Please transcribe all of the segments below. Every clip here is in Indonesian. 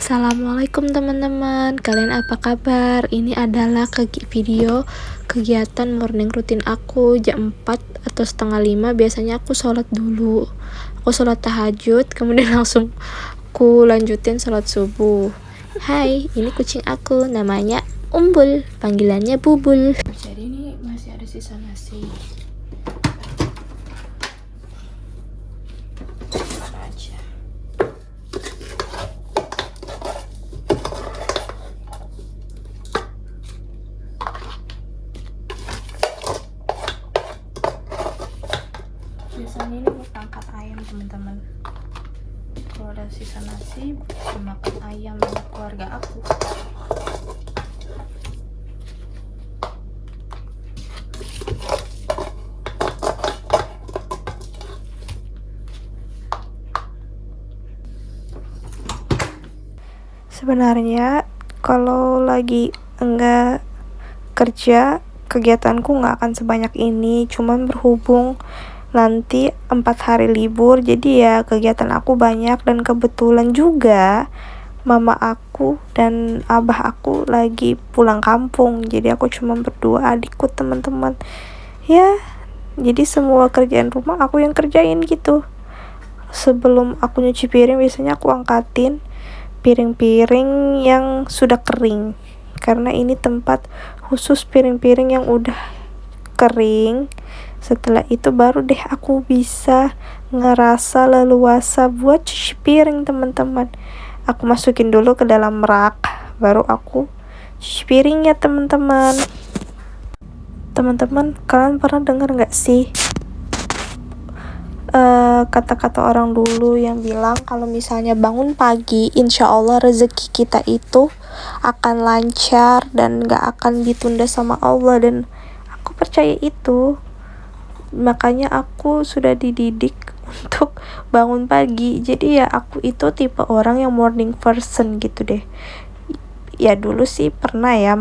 Assalamualaikum teman-teman, kalian apa kabar? Ini adalah video kegiatan morning rutin aku jam 4 atau setengah 5. Biasanya aku sholat dulu, aku sholat tahajud, kemudian langsung aku lanjutin sholat subuh. Hai, ini kucing aku, namanya Umbul, panggilannya Bubul. Jadi ini masih ada sisa nasi. Biasanya ini buat angkat ayam teman-teman. Kalau ada sisa nasi dimakan ayam keluarga aku. Sebenarnya kalau lagi enggak kerja, kegiatanku nggak akan sebanyak ini, cuman berhubung nanti 4 hari libur, jadi ya kegiatan aku banyak. Dan kebetulan juga mama aku dan abah aku lagi pulang kampung, jadi aku cuma berdua adikku teman-teman ya. Jadi semua kerjaan rumah aku yang kerjain gitu. Sebelum aku nyuci piring, biasanya aku angkatin piring-piring yang sudah kering, karena ini tempat khusus piring-piring yang udah kering. Setelah itu baru deh aku bisa ngerasa leluasa buat cuci piring teman-teman. Aku masukin dulu ke dalam rak, baru aku cuci piringnya teman-teman. Teman-teman, kalian pernah dengar nggak sih kata-kata orang dulu yang bilang kalau misalnya bangun pagi, insya Allah rezeki kita itu akan lancar dan gak akan ditunda sama Allah. Dan aku percaya itu, makanya aku sudah dididik untuk bangun pagi. Jadi ya aku itu tipe orang yang morning person gitu deh. Ya dulu sih pernah ya,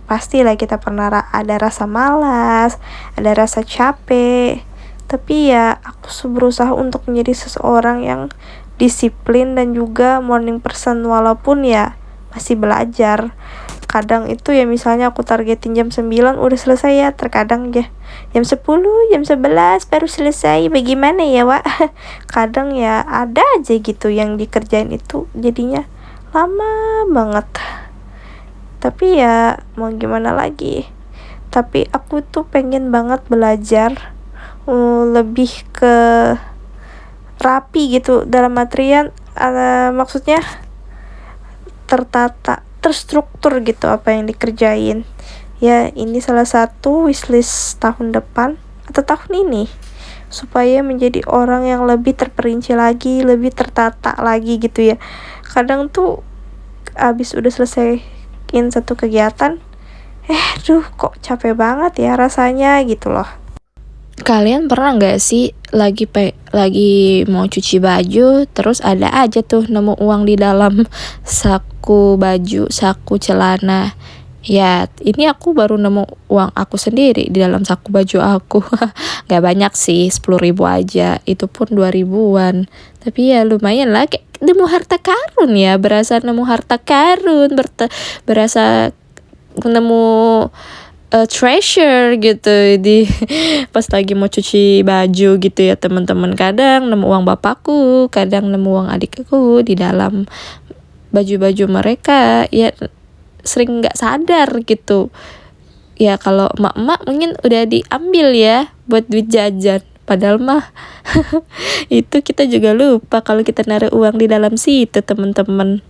pastilah kita pernah ada rasa malas, ada rasa capek. Tapi ya aku berusaha untuk menjadi seseorang yang disiplin dan juga morning person, walaupun ya masih belajar. Kadang itu ya misalnya aku targetin jam 9 udah selesai ya, terkadang ya jam 10, jam 11 baru selesai. Bagaimana ya Wak? Kadang ya ada aja gitu yang dikerjain itu jadinya lama banget. Tapi ya mau gimana lagi. Tapi aku tuh pengen banget belajar lebih ke rapi gitu, dalam artian maksudnya tertata, terstruktur gitu apa yang dikerjain. Ya ini salah satu wishlist tahun depan atau tahun ini, supaya menjadi orang yang lebih terperinci lagi, lebih tertata lagi gitu ya. Kadang tuh abis udah selesaiin satu kegiatan, kok capek banget ya rasanya gitu loh. Kalian pernah nggak sih lagi mau cuci baju, terus ada aja tuh nemu uang di dalam saku baju, saku celana. Ya ini aku baru nemu uang aku sendiri di dalam saku baju aku. Gak banyak sih, 10.000 aja, itu pun 2.000-an. Tapi ya lumayan lah, kayak nemu harta karun ya, berasa nemu harta karun, berasa nemu treasure gitu di pas lagi mau cuci baju gitu ya teman-teman. Kadang nemu uang bapakku, kadang nemu uang adikku di dalam baju-baju mereka. Ya sering nggak sadar gitu ya, kalau emak-emak mungkin udah diambil ya buat duit jajan, padahal mah itu kita juga lupa kalau kita naruh uang di dalam situ teman-teman.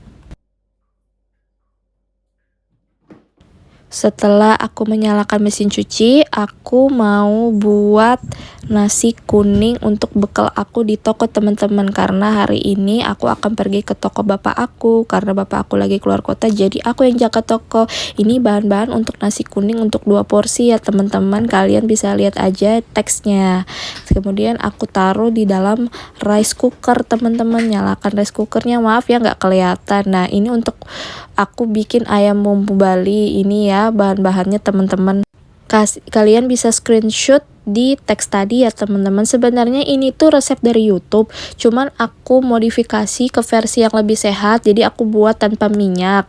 Setelah aku menyalakan mesin cuci, aku mau buat nasi kuning untuk bekal aku di toko teman-teman. Karena hari ini aku akan pergi ke toko bapak aku, karena bapak aku lagi keluar kota, jadi aku yang jaga toko. Ini bahan-bahan untuk nasi kuning untuk 2 porsi ya teman-teman, kalian bisa lihat aja teksnya. Kemudian aku taruh di dalam rice cooker teman-teman, nyalakan rice cookernya, maaf ya nggak kelihatan. Nah ini untuk aku bikin ayam bumbu Bali ini ya, bahan-bahannya teman-teman. Kalian bisa screenshot di teks tadi ya teman-teman. Sebenarnya ini tuh resep dari YouTube, cuman aku modifikasi ke versi yang lebih sehat, jadi aku buat tanpa minyak.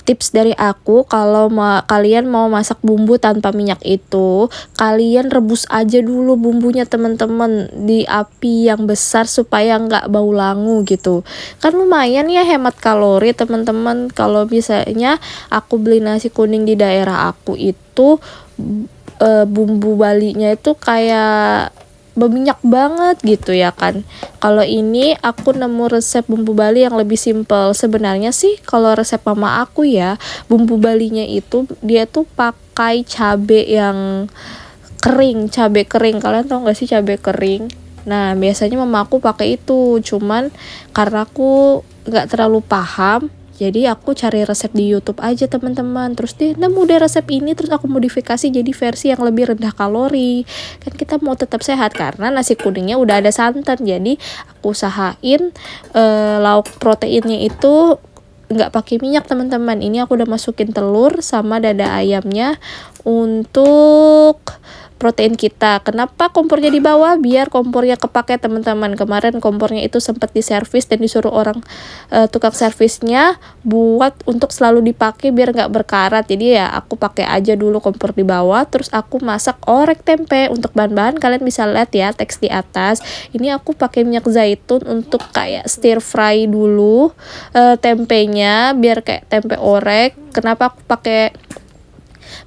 Tips dari aku, kalau kalian mau masak bumbu tanpa minyak itu, kalian rebus aja dulu bumbunya teman-teman di api yang besar supaya nggak bau langu gitu. Kan lumayan ya hemat kalori teman-teman. Kalau misalnya aku beli nasi kuning di daerah aku itu bumbu Balinya itu kayak berminyak banget gitu ya kan. Kalau ini aku nemu resep bumbu Bali yang lebih simpel. Sebenarnya sih kalau resep mama aku ya, bumbu Balinya itu dia tuh pakai cabe yang kering, cabe kering. Kalian tau gak sih cabe kering? Nah biasanya mama aku pakai itu, cuman karena aku nggak terlalu paham, jadi aku cari resep di YouTube aja teman-teman. Terus dia nemu deh resep ini, terus aku modifikasi jadi versi yang lebih rendah kalori. Kan kita mau tetap sehat karena nasi kuningnya udah ada santan. Jadi aku usahain lauk proteinnya itu nggak pakai minyak teman-teman. Ini aku udah masukin telur sama dada ayamnya untuk protein kita. Kenapa kompornya di bawah? Biar kompornya kepake teman-teman. Kemarin kompornya itu sempat diservis dan disuruh orang tukang servisnya buat untuk selalu dipakai biar nggak berkarat. Jadi ya aku pakai aja dulu kompor di bawah. Terus aku masak orek tempe. Untuk bahan-bahan kalian bisa lihat ya teks di atas. Ini aku pakai minyak zaitun untuk kayak stir fry dulu tempenya biar kayak tempe orek. Kenapa aku pakai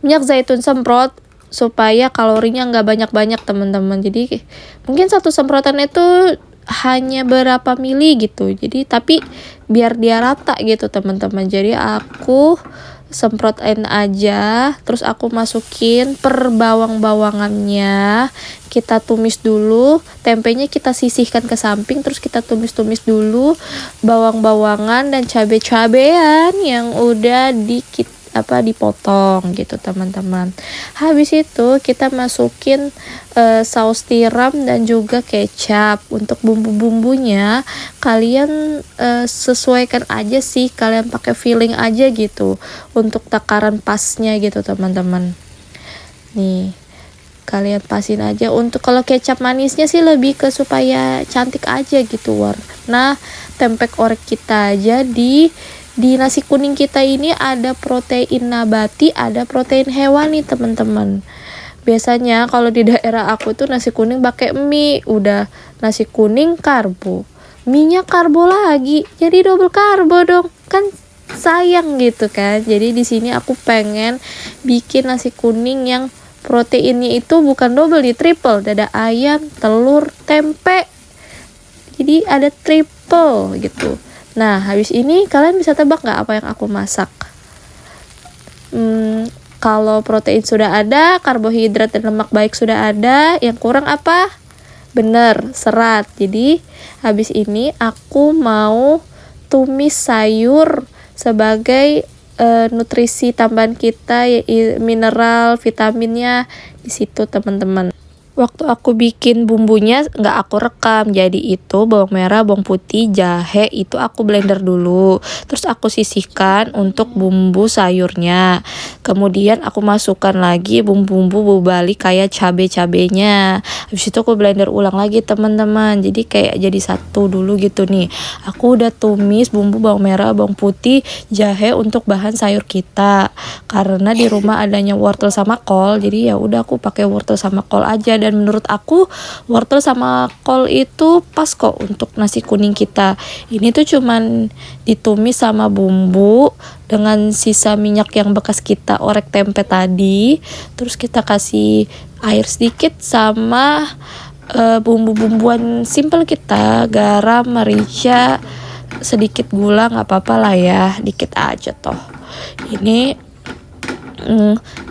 minyak zaitun semprot? Supaya kalorinya nggak banyak-banyak teman-teman. Jadi mungkin satu semprotan itu hanya berapa mili gitu. Jadi tapi biar dia rata gitu teman-teman. Jadi aku semprotin aja, terus aku masukin per bawang-bawangannya. Kita tumis dulu, tempenya kita sisihkan ke samping, terus kita tumis-tumis dulu bawang-bawangan dan cabe-cabean yang udah dipotong gitu teman-teman. Habis itu kita masukin saus tiram dan juga kecap. Untuk bumbu-bumbunya kalian sesuaikan aja sih, kalian pakai feeling aja gitu untuk takaran pasnya gitu teman-teman. Nih kalian pasin aja. Untuk kalau kecap manisnya sih lebih ke supaya cantik aja gitu warna tempek orek kita. Jadi di nasi kuning kita ini ada protein nabati, ada protein hewani teman-teman. Biasanya kalau di daerah aku tuh nasi kuning pakai mie, udah nasi kuning karbo, minyak karbo lagi, jadi double karbo dong, kan sayang gitu kan. Jadi di sini aku pengen bikin nasi kuning yang proteinnya itu bukan double, di triple, dada ayam, telur, tempe. Jadi ada triple gitu. Nah, habis ini kalian bisa tebak nggak apa yang aku masak? Kalau protein sudah ada, karbohidrat dan lemak baik sudah ada, yang kurang apa? Bener, serat. Jadi, habis ini aku mau tumis sayur sebagai nutrisi tambahan kita, mineral, vitaminnya di situ teman-teman. Waktu aku bikin bumbunya nggak aku rekam, jadi itu bawang merah, bawang putih, jahe itu aku blender dulu. Terus aku sisihkan untuk bumbu sayurnya. Kemudian aku masukkan lagi bumbu-bumbu Bali kayak cabe-cabenya. Habis itu aku blender ulang lagi teman-teman. Jadi kayak jadi satu dulu gitu nih. Aku udah tumis bumbu bawang merah, bawang putih, jahe untuk bahan sayur kita. Karena di rumah adanya wortel sama kol, jadi ya udah aku pakai wortel sama kol aja. Dan menurut aku wortel sama kol itu pas kok untuk nasi kuning kita. Ini tuh cuman ditumis sama bumbu dengan sisa minyak yang bekas kita orek tempe tadi. Terus kita kasih air sedikit sama bumbu-bumbuan simple kita, garam, merica, sedikit gula, nggak apa-apa lah ya, dikit aja toh. Ini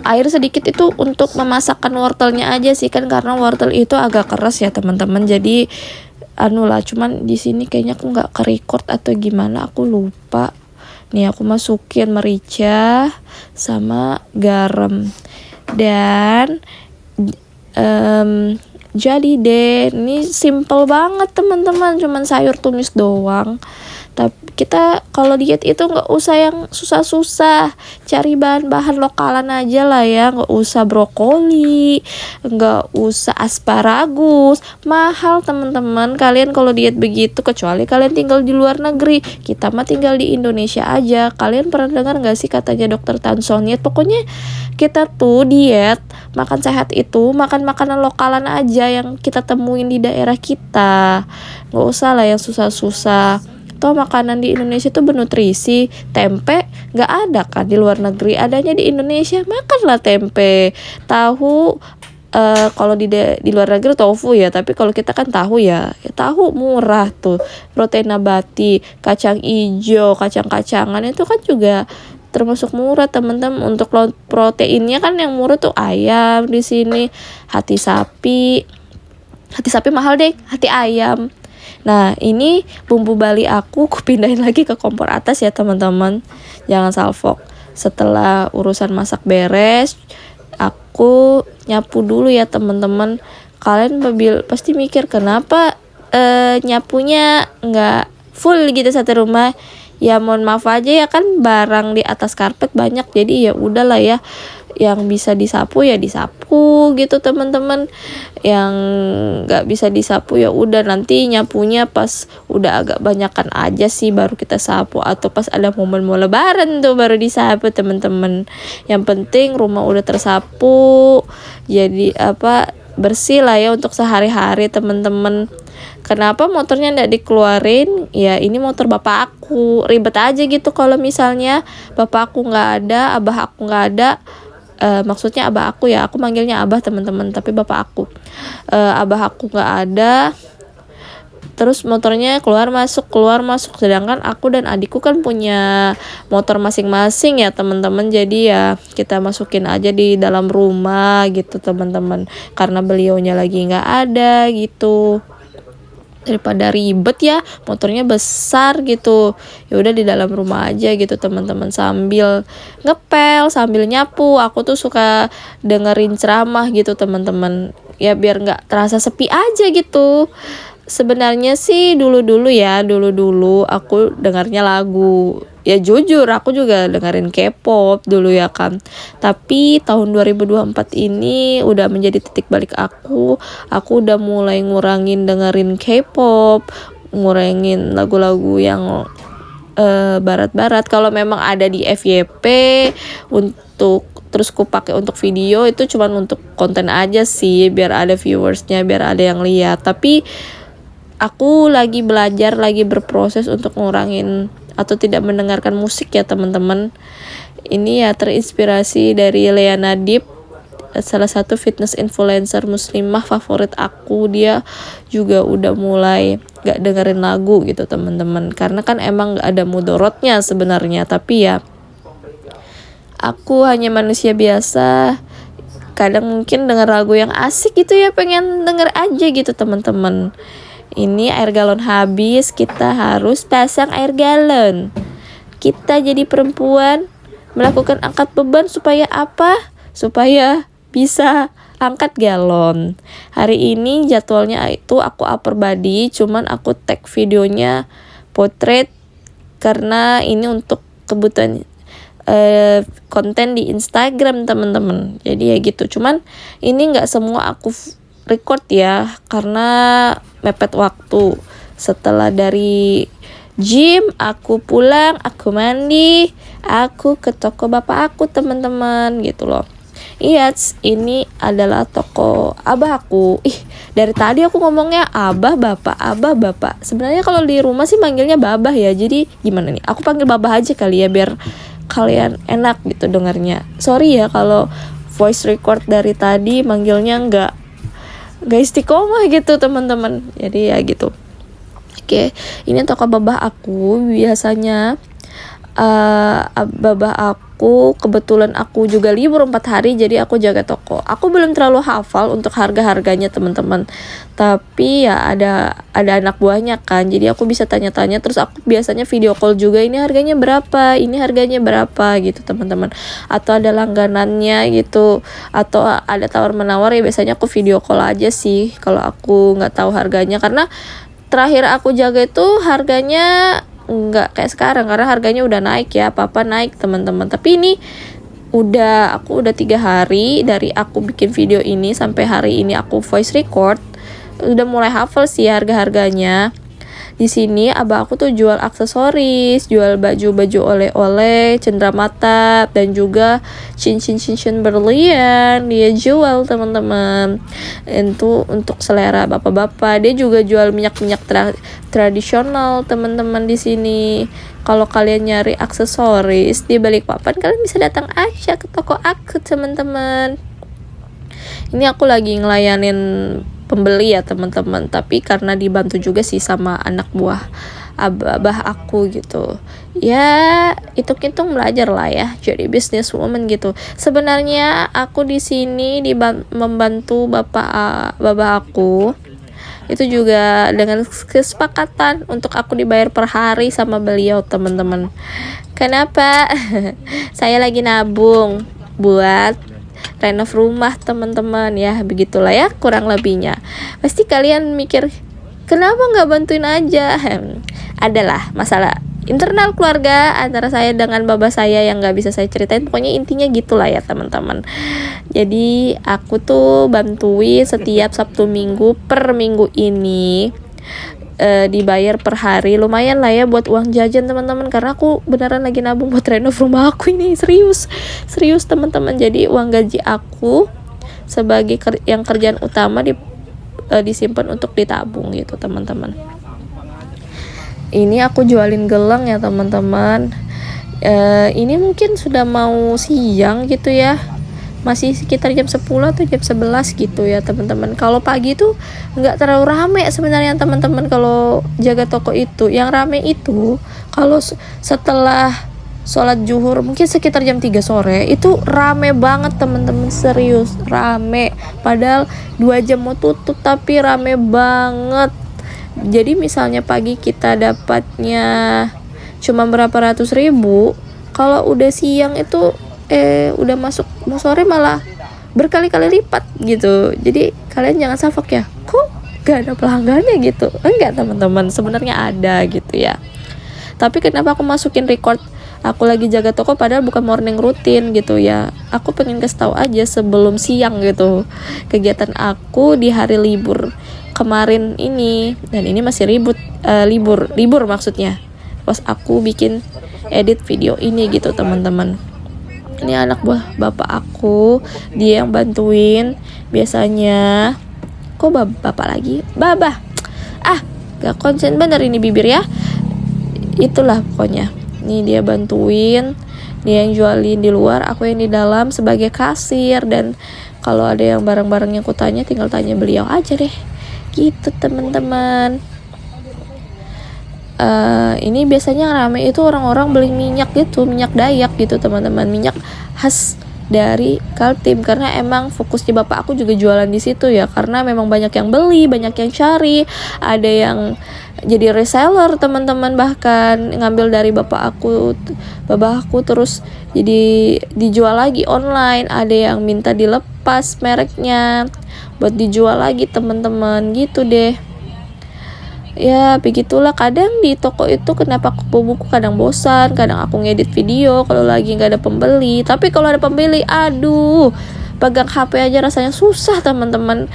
air sedikit itu untuk memasakkan wortelnya aja sih, kan karena wortel itu agak keras ya teman-teman. Jadi cuman di sini kayaknya aku nggak ke-record atau gimana, aku lupa. Nih aku masukin merica sama garam dan jadi deh. Ini simple banget teman-teman, cuman sayur tumis doang. Tapi kita kalau diet itu nggak usah yang susah-susah, cari bahan-bahan lokalan aja lah ya, nggak usah brokoli, nggak usah asparagus, mahal teman-teman. Kalian kalau diet begitu, kecuali kalian tinggal di luar negeri, kita mah tinggal di Indonesia aja. Kalian pernah dengar nggak sih katanya dokter Tan Son Yat? Pokoknya kita tuh diet, makan sehat itu makan makanan lokalan aja yang kita temuin di daerah kita, nggak usah lah yang susah-susah. Toh makanan di Indonesia tuh bernutrisi. Tempe nggak ada kan di luar negeri, adanya di Indonesia. Makanlah tempe. Tahu kalau di luar negeri tofu ya, tapi kalau kita kan tahu ya, tahu murah tuh, protein nabati, kacang ijo, kacang-kacangan itu kan juga termasuk murah teman-teman. Untuk proteinnya kan yang murah tuh ayam di sini, hati sapi mahal deh, hati ayam. Nah ini bumbu Bali aku pindahin lagi ke kompor atas ya teman-teman, jangan salfok. Setelah urusan masak beres, aku nyapu dulu ya teman-teman. Kalian pasti mikir kenapa nyapunya nggak full gitu satu rumah. Ya mohon maaf aja ya, kan barang di atas karpet banyak, jadi ya udahlah ya, yang bisa disapu ya disapu gitu teman-teman, yang nggak bisa disapu ya udah nanti nyapunya pas udah agak banyakan aja sih baru kita sapu, atau pas ada momen mau lebaran tuh baru disapu teman-teman. Yang penting rumah udah tersapu, jadi bersih lah ya untuk sehari-hari teman-teman. Kenapa motornya nggak dikeluarin? Ya ini motor bapak aku, ribet aja gitu kalau misalnya bapak aku nggak ada, abah aku nggak ada. Maksudnya abah aku ya, aku manggilnya abah teman-teman, tapi bapak aku, abah aku nggak ada, terus motornya keluar masuk. Sedangkan aku dan adikku kan punya motor masing-masing ya teman-teman, jadi ya kita masukin aja di dalam rumah gitu teman-teman, karena beliaunya lagi nggak ada gitu, daripada ribet ya, motornya besar gitu, ya udah di dalam rumah aja gitu teman-teman, sambil ngepel sambil nyapu. Aku tuh suka dengerin ceramah gitu teman-teman, ya biar nggak terasa sepi aja gitu. Sebenarnya sih dulu aku dengarnya lagu. Ya jujur aku juga dengerin K-pop dulu ya kan. Tapi tahun 2024 ini udah menjadi titik balik aku. Aku udah mulai ngurangin dengerin K-pop, ngurangin lagu-lagu yang barat-barat. Kalau memang ada di FYP untuk terus ku pakai untuk video, itu cuman untuk konten aja sih, biar ada viewersnya, biar ada yang lihat. Tapi aku lagi belajar, lagi berproses untuk ngurangin atau tidak mendengarkan musik ya teman-teman. Ini ya terinspirasi dari Lea Nadib, salah satu fitness influencer muslimah favorit aku. Dia juga udah mulai gak dengerin lagu gitu teman-teman, karena kan emang gak ada mudorotnya sebenarnya. Tapi ya aku hanya manusia biasa, kadang mungkin denger lagu yang asik gitu ya, pengen denger aja gitu teman-teman. Ini air galon habis, kita harus pasang air galon. Kita jadi perempuan melakukan angkat beban supaya apa? Supaya bisa angkat galon. Hari ini jadwalnya itu aku upper body, cuman aku tag videonya potret karena ini untuk kebutuhan konten di Instagram teman-teman. Jadi ya gitu. Cuman ini nggak semua aku record ya, karena mepet waktu. Setelah dari gym, aku pulang, aku mandi, aku ke toko bapak aku teman-teman gitu loh. Iya, ini adalah toko abah aku. Dari tadi aku ngomongnya abah bapak. Sebenarnya kalau di rumah sih manggilnya babah ya. Jadi gimana nih? Aku panggil babah aja kali ya, biar kalian enak gitu dengarnya. Sorry ya kalau voice record dari tadi manggilnya nggak istiqomah gitu teman-teman. Jadi ya gitu. Oke, ini toko babah aku. Biasanya babah aku, kebetulan aku juga libur 4 hari, jadi aku jaga toko. Aku belum terlalu hafal untuk harga-harganya teman-teman, tapi ya ada anak buahnya kan, jadi aku bisa tanya-tanya. Terus aku biasanya video call juga, ini harganya berapa gitu teman-teman, atau ada langganannya gitu, atau ada tawar menawar. Ya biasanya aku video call aja sih kalau aku nggak tahu harganya, karena terakhir aku jaga itu harganya nggak kayak sekarang karena harganya udah naik ya, apa-apa naik teman-teman. Tapi ini aku udah 3 hari dari aku bikin video ini sampai hari ini aku voice record, udah mulai hafal sih harga-harganya. Di sini abah aku tuh jual aksesoris, jual baju-baju oleh-oleh, cenderamata, dan juga cincin-cincin berlian. Dia jual teman-teman. Itu untuk selera bapak-bapak. Dia juga jual minyak-minyak tradisional teman-teman di sini. Kalau kalian nyari aksesoris di Balikpapan, kalian bisa datang aja ke toko aku teman-teman. Ini aku lagi ngelayanin pembeli ya teman-teman, tapi karena dibantu juga sih sama anak buah abah aku gitu ya, hitung-hitung belajar lah ya jadi businesswoman gitu. Sebenarnya aku di sini membantu bapak aku itu juga dengan kesepakatan untuk aku dibayar per hari sama beliau teman-teman. Kenapa? Saya lagi nabung buat renov rumah teman-teman ya, begitulah ya kurang lebihnya. Pasti kalian mikir kenapa nggak bantuin aja? Adalah masalah internal keluarga antara saya dengan bapak saya yang nggak bisa saya ceritain. Pokoknya intinya gitulah ya teman-teman. Jadi aku tuh bantuin setiap Sabtu Minggu per minggu ini. Dibayar per hari, lumayan lah ya buat uang jajan teman-teman, karena aku beneran lagi nabung buat renov rumah aku ini, serius teman-teman. Jadi uang gaji aku sebagai yang kerjaan utama disimpan untuk ditabung gitu teman-teman. Ini aku jualin gelang ya teman-teman. Ini mungkin sudah mau siang gitu ya, masih sekitar jam 10 atau jam 11 gitu ya teman-teman. Kalau pagi tuh nggak terlalu rame sebenarnya teman-teman kalau jaga toko itu. Yang rame itu kalau setelah sholat zuhur mungkin sekitar jam 3 sore itu rame banget teman-teman, serius rame. Padahal 2 jam mau tutup tapi rame banget. Jadi misalnya pagi kita dapatnya cuma berapa ratus ribu, kalau udah siang itu udah masuk mau sore malah berkali-kali lipat gitu. Jadi kalian jangan safak ya, kok gak ada pelanggannya gitu. Enggak teman-teman, sebenarnya ada gitu ya. Tapi kenapa aku masukin record aku lagi jaga toko padahal bukan morning rutin gitu ya. Aku pengen kasih tahu aja sebelum siang gitu kegiatan aku di hari libur kemarin ini. Dan ini masih libur maksudnya pas aku bikin edit video ini gitu teman-teman. Ini anak buah bapak aku, dia yang bantuin biasanya. Kok bapak lagi? Babah. Gak konsen bener ini bibir ya. Itulah pokoknya. Nih dia bantuin, dia yang jualin di luar, aku yang di dalam sebagai kasir. Dan kalau ada yang barang-barang yang aku tanya, tinggal tanya beliau aja deh. Gitu teman-teman. Ini biasanya rame itu orang-orang beli minyak gitu, minyak Dayak gitu teman-teman, minyak khas dari Kaltim, karena emang fokus di bapak aku juga jualan di situ ya, karena memang banyak yang beli, banyak yang cari, ada yang jadi reseller teman-teman, bahkan ngambil dari bapak aku terus jadi dijual lagi online, ada yang minta dilepas mereknya buat dijual lagi teman-teman, gitu deh. Ya begitulah, kadang di toko itu kenapa kupu buku kadang bosan, kadang aku ngedit video kalau lagi nggak ada pembeli. Tapi kalau ada pembeli, aduh, pegang HP aja rasanya susah teman-teman.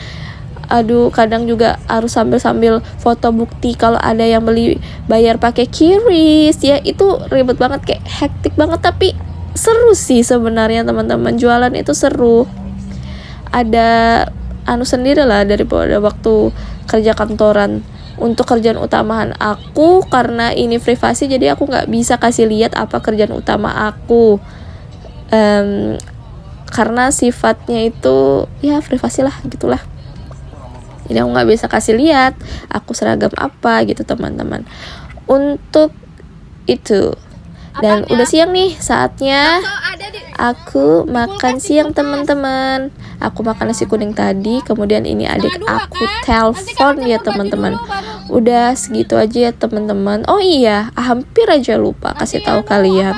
Aduh, kadang juga harus sambil foto bukti kalau ada yang beli, bayar pakai QRIS ya, itu ribet banget, kayak hektik banget. Tapi seru sih sebenarnya teman-teman, jualan itu seru. Ada sendiri lah daripada waktu kerja kantoran. Untuk kerjaan utama aku, karena ini privasi, jadi aku nggak bisa kasih lihat apa kerjaan utama aku, karena sifatnya itu ya privasi lah gitulah. Jadi aku nggak bisa kasih lihat aku seragam apa gitu teman-teman. Untuk itu. Dan udah siang nih, saatnya aku makan siang teman-teman. Aku makan nasi kuning tadi, kemudian ini adik aku telepon ya teman-teman. Udah segitu aja ya teman-teman. Oh iya, hampir aja lupa kasih tahu kalian.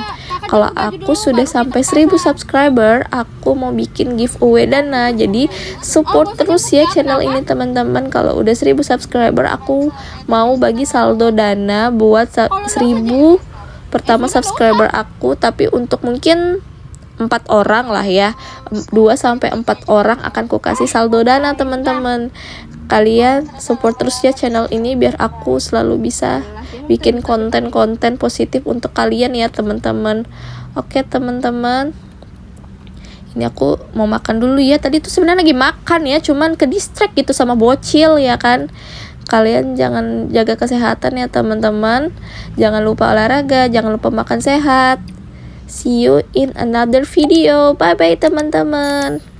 kalau aku sudah sampai 1000 subscriber, aku mau bikin giveaway dana. Jadi support terus ya channel ini teman-teman. Kalau udah 1000 subscriber, aku mau bagi saldo dana buat 1000 pertama subscriber aku, tapi untuk mungkin 4 orang lah ya, 2-4 orang akan ku kasih saldo dana teman-teman. Kalian support terus ya channel ini biar aku selalu bisa bikin konten-konten positif untuk kalian ya teman-teman. Oke teman-teman, ini aku mau makan dulu ya. Tadi tuh sebenarnya lagi makan ya, cuman ke distract gitu sama bocil ya kan. Kalian jangan jaga kesehatan ya teman-teman. Jangan lupa olahraga, jangan lupa makan sehat. See you in another video. Bye bye teman-teman.